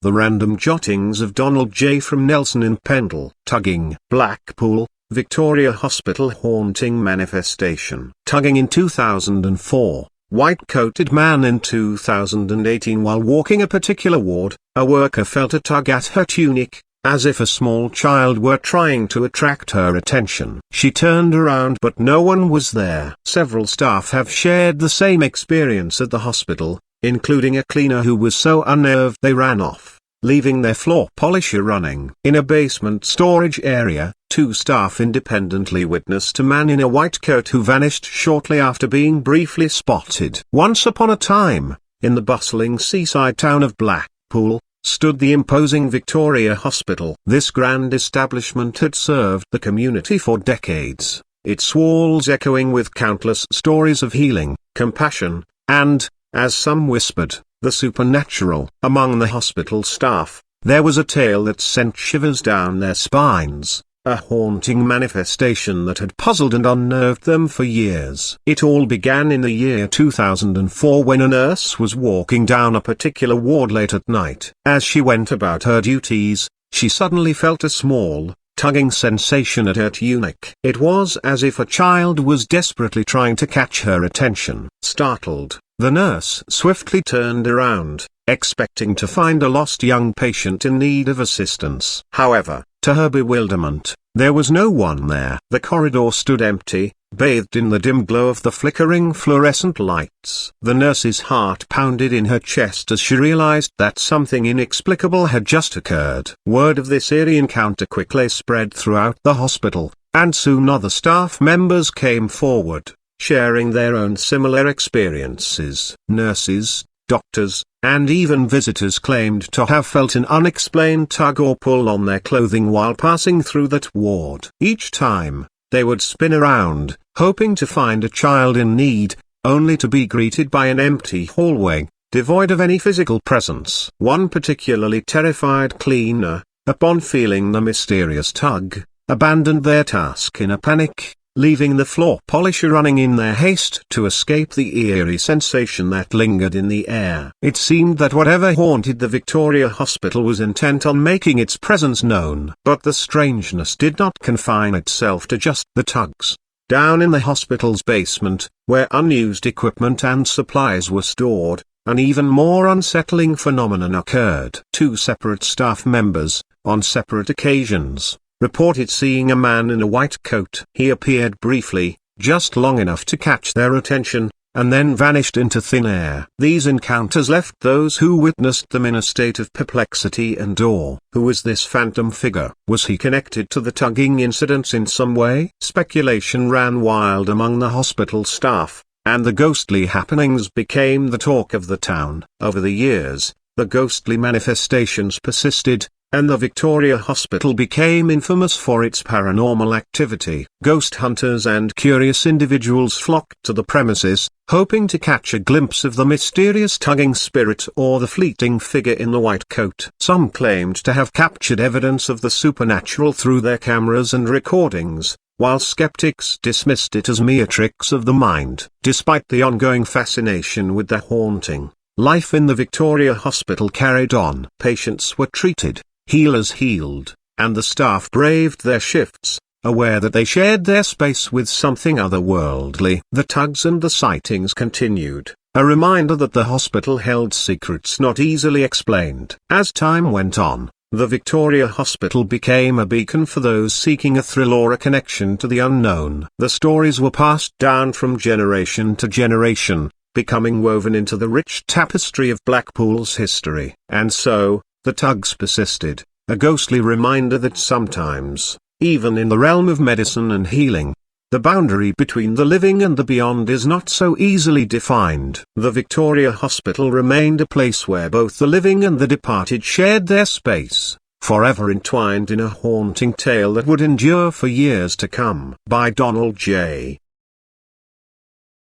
The Random Jottings of Donald J. from Nelson in Pendle, Tugging, Blackpool, Victoria Hospital haunting manifestation. Tugging in 2004. White-coated man in 2018. While walking a particular ward, a worker felt a tug at her tunic, as if a small child were trying to attract her attention. She turned around but no one was there. Several staff have shared the same experience at the hospital, including a cleaner who was so unnerved they ran off, leaving their floor polisher running. In a basement storage area, 2 staff independently witnessed a man in a white coat who vanished shortly after being briefly spotted. Once upon a time, in the bustling seaside town of Blackpool, stood the imposing Victoria Hospital. This grand establishment had served the community for decades, its walls echoing with countless stories of healing, compassion, and, as some whispered, the supernatural. Among the hospital staff, there was a tale that sent shivers down their spines, a haunting manifestation that had puzzled and unnerved them for years. It all began in the year 2004 when a nurse was walking down a particular ward late at night. As she went about her duties, she suddenly felt a small, tugging sensation at her tunic. It was as if a child was desperately trying to catch her attention. Startled, the nurse swiftly turned around, expecting to find a lost young patient in need of assistance. However, to her bewilderment, there was no one there. The corridor stood empty, bathed in the dim glow of the flickering fluorescent lights. The nurse's heart pounded in her chest as she realized that something inexplicable had just occurred. Word of this eerie encounter quickly spread throughout the hospital, and soon other staff members came forward, sharing their own similar experiences. Nurses, doctors, and even visitors claimed to have felt an unexplained tug or pull on their clothing while passing through that ward. Each time, they would spin around, hoping to find a child in need, only to be greeted by an empty hallway, devoid of any physical presence. One particularly terrified cleaner, upon feeling the mysterious tug, abandoned their task in a panic, leaving the floor polisher running in their haste to escape the eerie sensation that lingered in the air. It seemed that whatever haunted the Victoria Hospital was intent on making its presence known. But the strangeness did not confine itself to just the tugs. Down in the hospital's basement, where unused equipment and supplies were stored, an even more unsettling phenomenon occurred. 2 separate staff members, on separate occasions, reported seeing a man in a white coat. He appeared briefly, just long enough to catch their attention, and then vanished into thin air. These encounters left those who witnessed them in a state of perplexity and awe. Who was this phantom figure? Was he connected to the tugging incidents in some way? Speculation ran wild among the hospital staff, and the ghostly happenings became the talk of the town. Over the years, the ghostly manifestations persisted, and the Victoria Hospital became infamous for its paranormal activity. Ghost hunters and curious individuals flocked to the premises, hoping to catch a glimpse of the mysterious tugging spirit or the fleeting figure in the white coat. Some claimed to have captured evidence of the supernatural through their cameras and recordings, while skeptics dismissed it as mere tricks of the mind. Despite the ongoing fascination with the haunting, life in the Victoria Hospital carried on. Patients were treated, healers healed, and the staff braved their shifts, aware that they shared their space with something otherworldly. The tugs and the sightings continued, a reminder that the hospital held secrets not easily explained. As time went on, the Victoria Hospital became a beacon for those seeking a thrill or a connection to the unknown. The stories were passed down from generation to generation, becoming woven into the rich tapestry of Blackpool's history. And so, the tugs persisted, a ghostly reminder that sometimes, even in the realm of medicine and healing, the boundary between the living and the beyond is not so easily defined. The Victoria Hospital remained a place where both the living and the departed shared their space, forever entwined in a haunting tale that would endure for years to come. By Donald J.